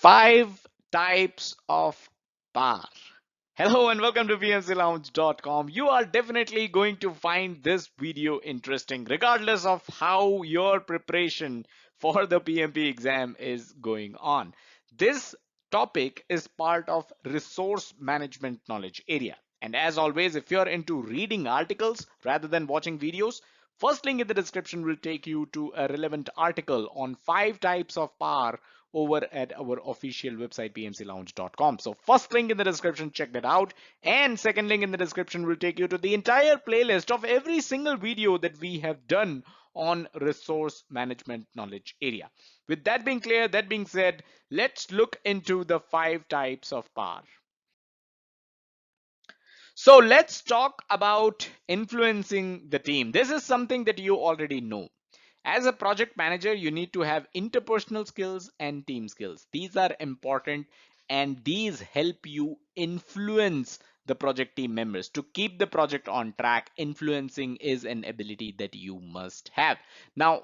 Five types of bar. Hello and welcome to PMCLounge.com. You are definitely going to find this video interesting, regardless of how your preparation for the PMP exam is going on. This topic is part of resource management knowledge area. And as always, if you're into reading articles rather than watching videos, first link in the description will take you to a relevant article on 5 types of PAR over at our official website pmclounge.com. So first link in the description, check that out, and second link in the description will take you to the entire playlist of every single video that we have done on resource management knowledge area. With that being clear, that being said, let's look into the 5 types of PAR. So let's talk about influencing the team. This is something that you already know. As a project manager, you need to have interpersonal skills and team skills. These are important and these help you influence the project team members to keep the project on track. Influencing is an ability that you must have. Now,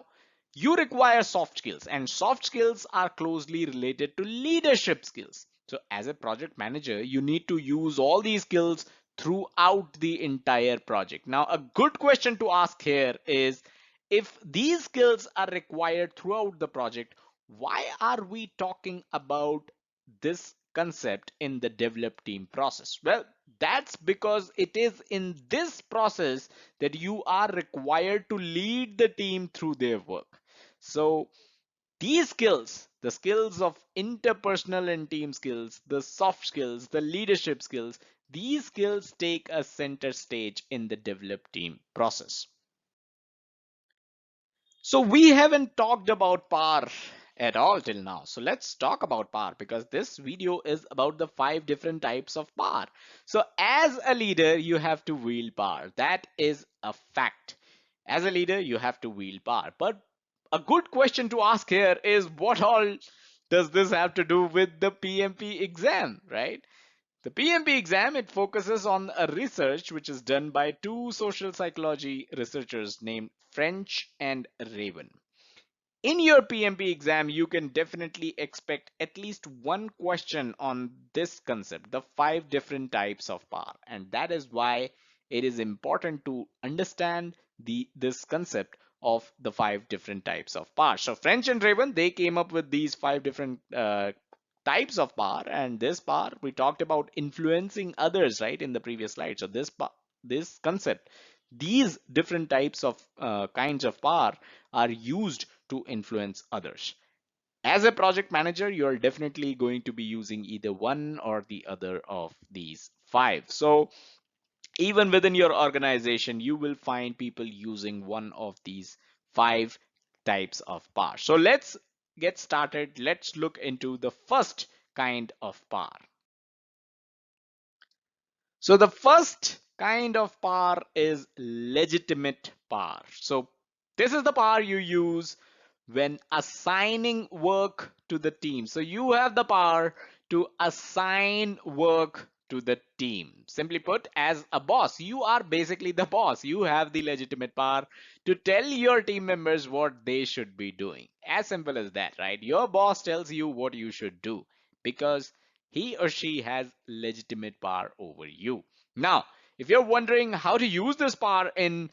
you require soft skills, and soft skills are closely related to leadership skills. So as a project manager, you need to use all these skills throughout the entire project. Now, a good question to ask here is, if these skills are required throughout the project, why are we talking about this concept in the develop team process? Well, that's because it is in this process that you are required to lead the team through their work. So these skills, the skills of interpersonal and team skills, the soft skills, the leadership skills, these skills take a center stage in the develop team process. So we haven't talked about PAR at all till now. So let's talk about PAR, because this video is about the 5 different types of PAR. So as a leader, you have to wield PAR. That is a fact. As a leader, you have to wield PAR. But a good question to ask here is, what all does this have to do with the PMP exam, right? The PMP exam, it focuses on a research which is done by 2 social psychology researchers named French and Raven. In your PMP exam, you can definitely expect at least one question on this concept, the 5 different types of PAR. And that is why it is important to understand this concept of the 5 different types of PAR. So French and Raven, they came up with these 5 different types of PAR, and this PAR, we talked about influencing others, right, in the previous slide. So this concept, these different types of kinds of PAR are used to influence others. As a project manager, you're definitely going to be using either one or the other of these 5. So even within your organization, you will find people using one of these 5 types of PAR. So let's get started. Let's look into the first kind of PAR. So the first kind of PAR is legitimate PAR. So this is the PAR you use when assigning work to the team. So you have the power to assign work to the team. Simply put, as a boss, you are basically the boss. You have the legitimate power to tell your team members what they should be doing. As simple as that, right? Your boss tells you what you should do because he or she has legitimate power over you. Now, if you're wondering how to use this power in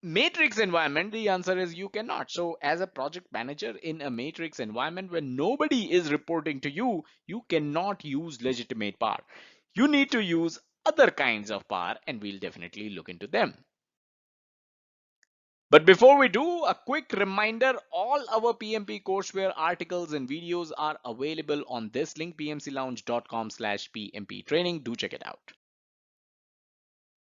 matrix environment, the answer is you cannot. So as a project manager in a matrix environment where nobody is reporting to you, you cannot use legitimate power. You need to use other kinds of power, and we'll definitely look into them. But before we do, a quick reminder, all our PMP courseware articles and videos are available on this link, pmclounge.com/PMP training. Do check it out.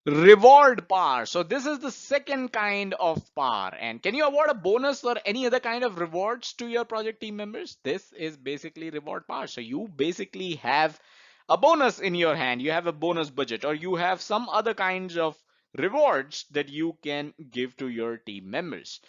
Reward PAR. So this is the second kind of PAR. And can you award a bonus or any other kind of rewards to your project team members? This is basically reward PAR. So you basically have a bonus in your hand. You have a bonus budget, or you have some other kinds of rewards that you can give to your team members.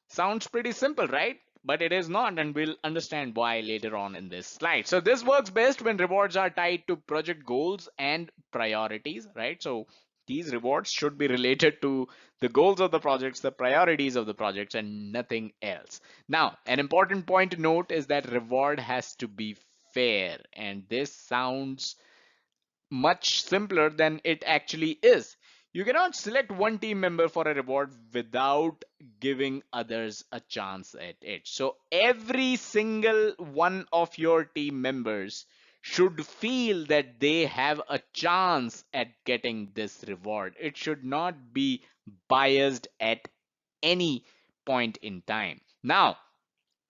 Sounds pretty simple, right? But it is not, and we'll understand why later on in this slide. So this works best when rewards are tied to project goals and priorities, right? So these rewards should be related to the goals of the projects, the priorities of the projects, and nothing else. Now, an important point to note is that reward has to be fair. And this sounds much simpler than it actually is. You cannot select one team member for a reward without giving others a chance at it. So every single one of your team members should feel that they have a chance at getting this reward. It should not be biased at any point in time. Now,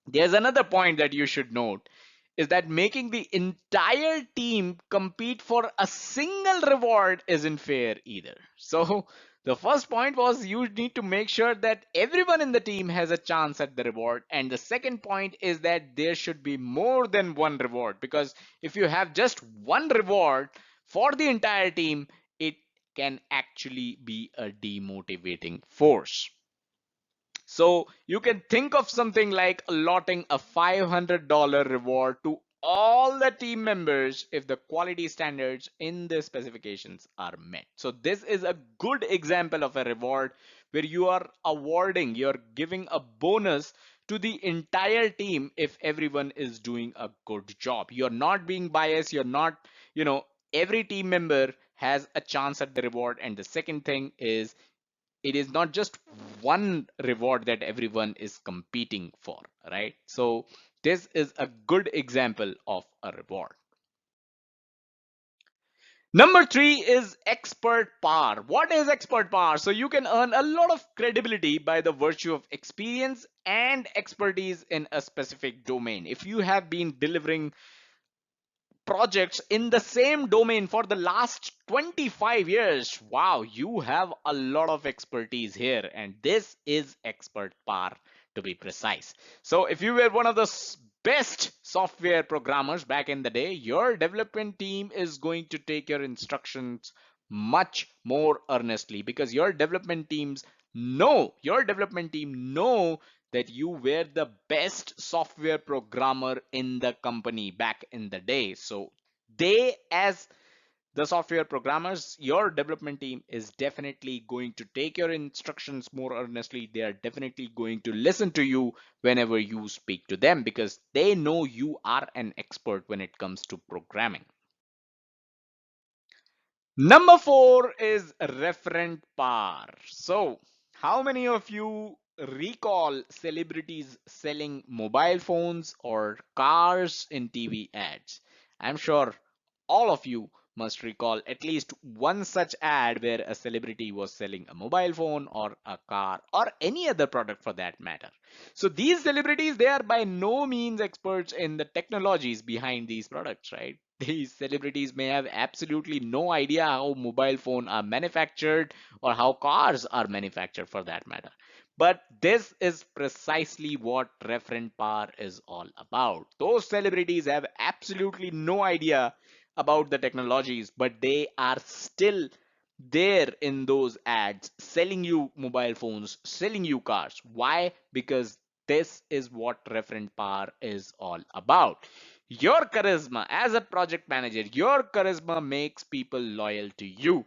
there's another point that you should note is that making the entire team compete for a single reward isn't fair either. So the first point was you need to make sure that everyone in the team has a chance at the reward. And the second point is that there should be more than one reward, because if you have just one reward for the entire team, it can actually be a demotivating force. So you can think of something like allotting a $500 reward to all the team members if the quality standards in the specifications are met. So this is a good example of a reward where you are awarding, you're giving a bonus to the entire team if everyone is doing a good job. You're not being biased, you're not, you know, every team member has a chance at the reward. And the second thing is it is not just one reward that everyone is competing for, right? So this is a good example of a reward. Number three is expert power. What is expert power? So you can earn a lot of credibility by the virtue of experience and expertise in a specific domain. If you have been delivering projects in the same domain for the last 25 years. Wow, you have a lot of expertise here, and this is expert power to be precise. So, if you were one of the best software programmers back in the day, your development team is going to take your instructions much more earnestly, because your development team know that you were the best software programmer in the company back in the day. So they, as the software programmers, your development team is definitely going to take your instructions more earnestly. They are definitely going to listen to you whenever you speak to them, because they know you are an expert when it comes to programming. Number four is referent power. So, how many of you recall celebrities selling mobile phones or cars in TV ads? I'm sure all of you must recall at least one such ad where a celebrity was selling a mobile phone or a car or any other product for that matter. So these celebrities, they are by no means experts in the technologies behind these products, right? These celebrities may have absolutely no idea how mobile phones are manufactured or how cars are manufactured for that matter. But this is precisely what referent power is all about. Those celebrities have absolutely no idea about the technologies, but they are still there in those ads selling you mobile phones, selling you cars. Why? Because this is what referent power is all about. Your charisma as a project manager, your charisma makes people loyal to you.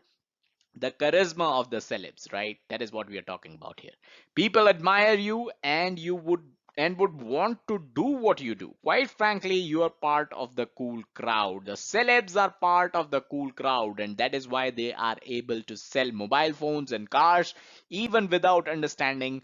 The charisma of the celebs, right? That is what we are talking about here. People admire you, and would want to do what you do. Quite frankly, you are part of the cool crowd. The celebs are part of the cool crowd, and that is why they are able to sell mobile phones and cars even without understanding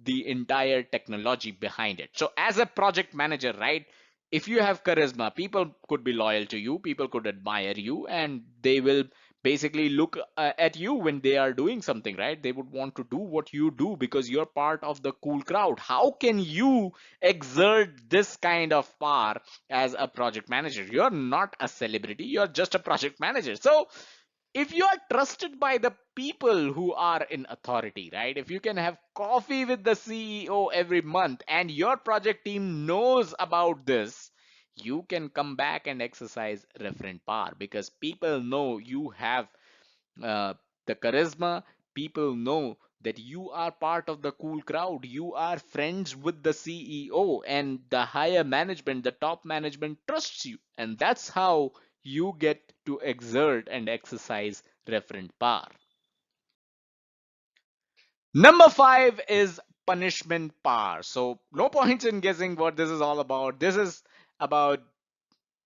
the entire technology behind it. So as a project manager, right, if you have charisma, people could be loyal to you, people could admire you, and they will basically look at you when they are doing something, right? They would want to do what you do because you're part of the cool crowd. How can you exert this kind of power as a project manager? You're not a celebrity, you're just a project manager. So if you are trusted by the people who are in authority, right? If you can have coffee with the CEO every month and your project team knows about this, you can come back and exercise referent power, because people know you have uh, the charisma. People know that you are part of the cool crowd. You are friends with the CEO, and the higher management, the top management trusts you. And that's how you get to exert and exercise referent power. Number five is punishment power. So, no points in guessing what this is all about. This is about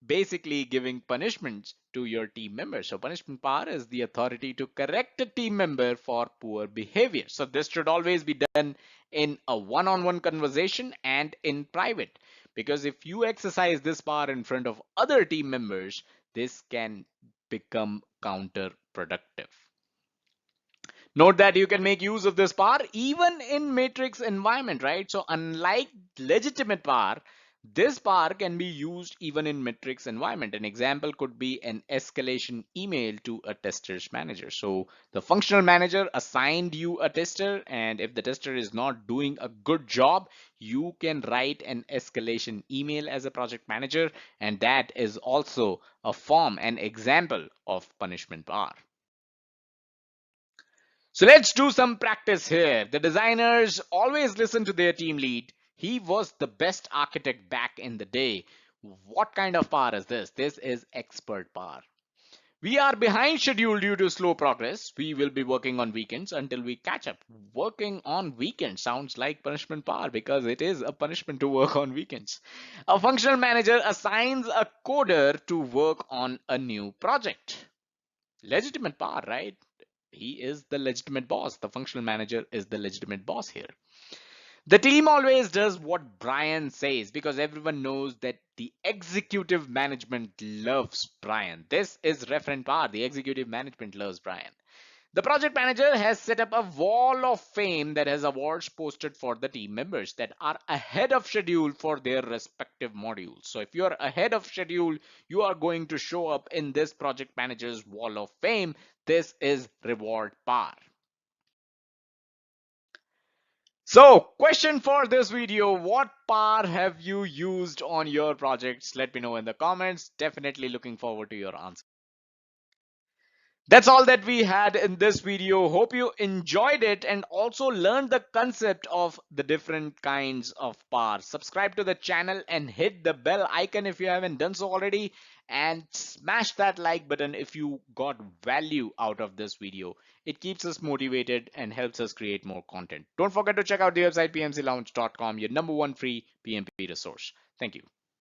basically giving punishments to your team members. So punishment power is the authority to correct a team member for poor behavior. So this should always be done in a one-on-one conversation and in private. Because if you exercise this power in front of other team members, this can become counterproductive. Note that you can make use of this power even in matrix environment, right? So unlike legitimate power, this power can be used even in matrix environment. An example could be an escalation email to a tester's manager. So the functional manager assigned you a tester, and if the tester is not doing a good job, you can write an escalation email as a project manager, and that is also a form, an example of punishment power. So let's do some practice here. The designers always listen to their team lead. He was the best architect back in the day. What kind of power is this? This is expert power. We are behind schedule due to slow progress. We will be working on weekends until we catch up. Working on weekends sounds like punishment power because it is a punishment to work on weekends. A functional manager assigns a coder to work on a new project. Legitimate power, right? He is the legitimate boss. The functional manager is the legitimate boss here. The team always does what Brian says because everyone knows that the executive management loves Brian. This is referent power. The executive management loves Brian. The project manager has set up a wall of fame that has awards posted for the team members that are ahead of schedule for their respective modules. So if you're ahead of schedule, you are going to show up in this project manager's wall of fame. This is reward power. So, question for this video, what power have you used on your projects? Let me know in the comments. Definitely looking forward to your answer. That's all that we had in this video. Hope you enjoyed it and also learned the concept of the different kinds of power. Subscribe to the channel and hit the bell icon if you haven't done so already, and smash that like button if you got value out of this video. It keeps us motivated and helps us create more content. Don't forget to check out the website pmclounge.com, your number one free PMP resource. Thank you.